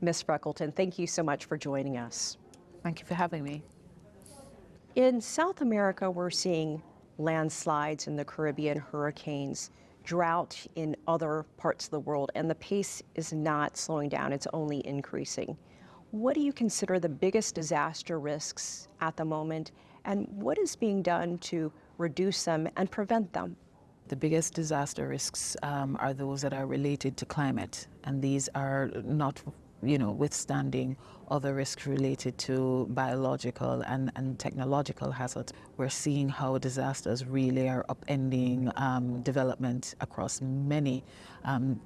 Ms. Freckleton, thank you so much for joining us. Thank you for having me. In South America, we're seeing landslides in the Caribbean, hurricanes, drought in other parts of the world, and the pace is not slowing down, it's only increasing. What do you consider the biggest disaster risks at the moment, and what is being done to reduce them and prevent them? The biggest disaster risks are those that are related to climate, and these are not, withstanding other risks related to biological and technological hazards. We're seeing how disasters really are upending development across many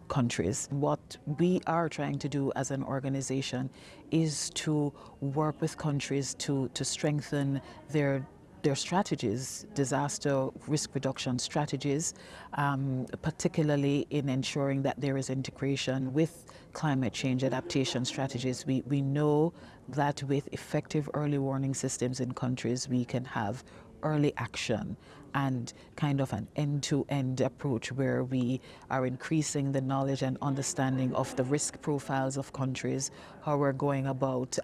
countries. What we are trying to do as an organization is to work with countries to strengthen their strategies, disaster risk reduction strategies, particularly in ensuring that there is integration with climate change adaptation strategies. We know that with effective early warning systems in countries, we can have early action and kind of an end-to-end approach where we are increasing the knowledge and understanding of the risk profiles of countries, how we're going about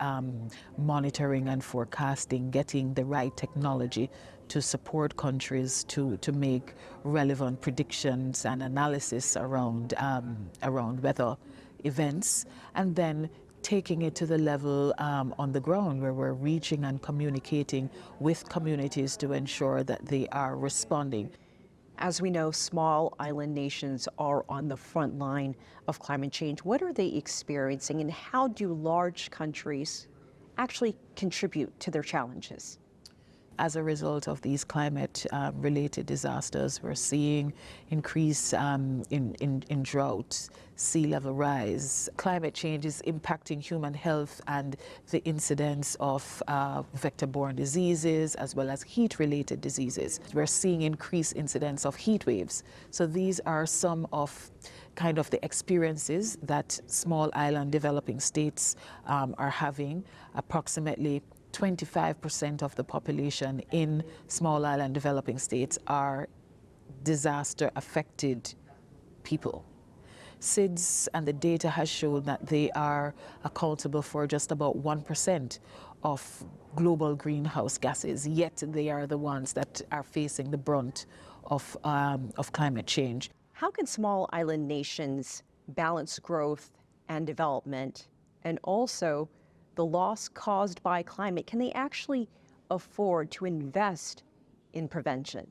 monitoring and forecasting, getting the right technology to support countries to make relevant predictions and analysis around weather events, and then taking it to the level on the ground where we're reaching and communicating with communities to ensure that they are responding. As we know, small island nations are on the front line of climate change. What are they experiencing, and how do large countries actually contribute to their challenges? As a result of these climate-related disasters, we're seeing increase in drought, sea level rise. Climate change is impacting human health and the incidence of vector-borne diseases as well as heat-related diseases. We're seeing increased incidence of heat waves. So these are some of kind of the experiences that small island developing states are having. Approximately 25% of the population in small island developing states are disaster-affected people. SIDS and the data has shown that they are accountable for just about 1% of global greenhouse gases, yet they are the ones that are facing the brunt of climate change. How can small island nations balance growth and development, and also the loss caused by climate? Can they actually afford to invest in prevention?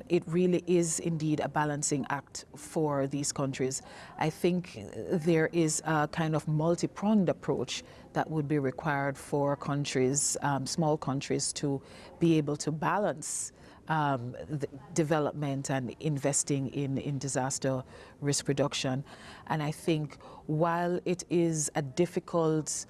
It really is indeed a balancing act for these countries. I think there is a kind of multi-pronged approach that would be required for countries, small countries, to be able to balance the development and investing in disaster risk reduction. And I think while it is a difficult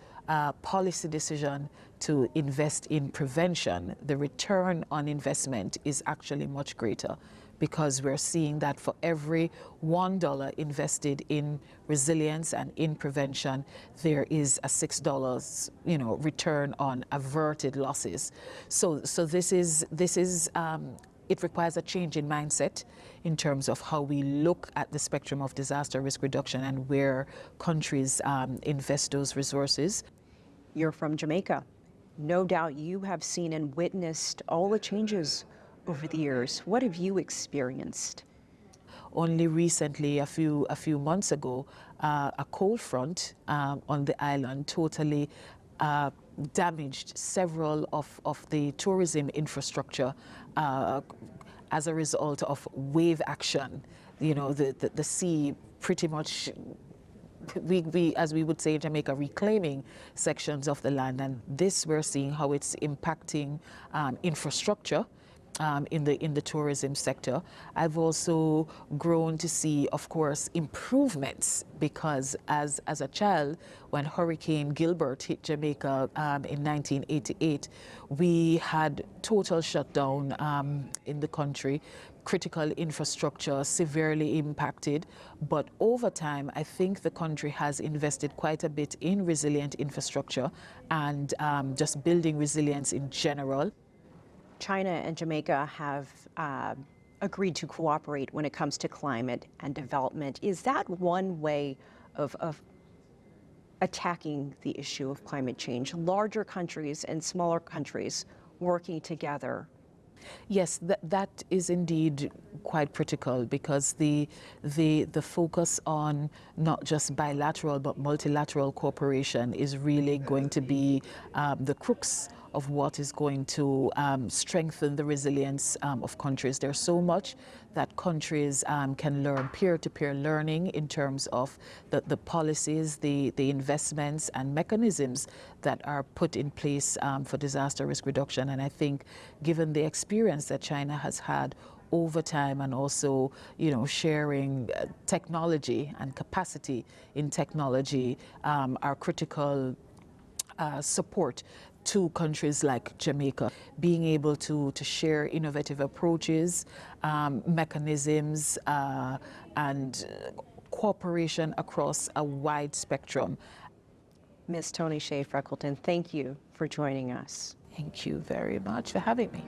policy decision to invest in prevention, the return on investment is actually much greater, because we're seeing that for every $1 invested in resilience and in prevention, there is a $6, return on averted losses. So this is it requires a change in mindset in terms of how we look at the spectrum of disaster risk reduction and where countries invest those resources. You're from Jamaica. No doubt you have seen and witnessed all the changes over the years. What have you experienced? Only recently, a few months ago, a cold front on the island totally damaged several of the tourism infrastructure as a result of wave action. The sea pretty much, as we would say in Jamaica, reclaiming sections of the land, and this we're seeing how it's impacting infrastructure in the tourism sector. I've also grown to see, of course, improvements, because as a child, when Hurricane Gilbert hit Jamaica in 1988, we had total shutdown in the country. Critical infrastructure severely impacted, but over time I think the country has invested quite a bit in resilient infrastructure and just building resilience in general. China and Jamaica have agreed to cooperate when it comes to climate and development. Is that one way of attacking the issue of climate change, larger countries and smaller countries working together? Yes, that is indeed quite critical, because the focus on not just bilateral but multilateral cooperation is really going to be the crux of what is going to strengthen the resilience of countries. There's so much that countries can learn, peer-to-peer learning, in terms of the policies, the investments and mechanisms that are put in place for disaster risk reduction. And I think, given the experience that China has had over time, and also, sharing technology and capacity in technology, are critical support to countries like Jamaica, being able to share innovative approaches, mechanisms, and cooperation across a wide spectrum. Ms. Toni-Shae Freckleton, thank you for joining us. Thank you very much for having me.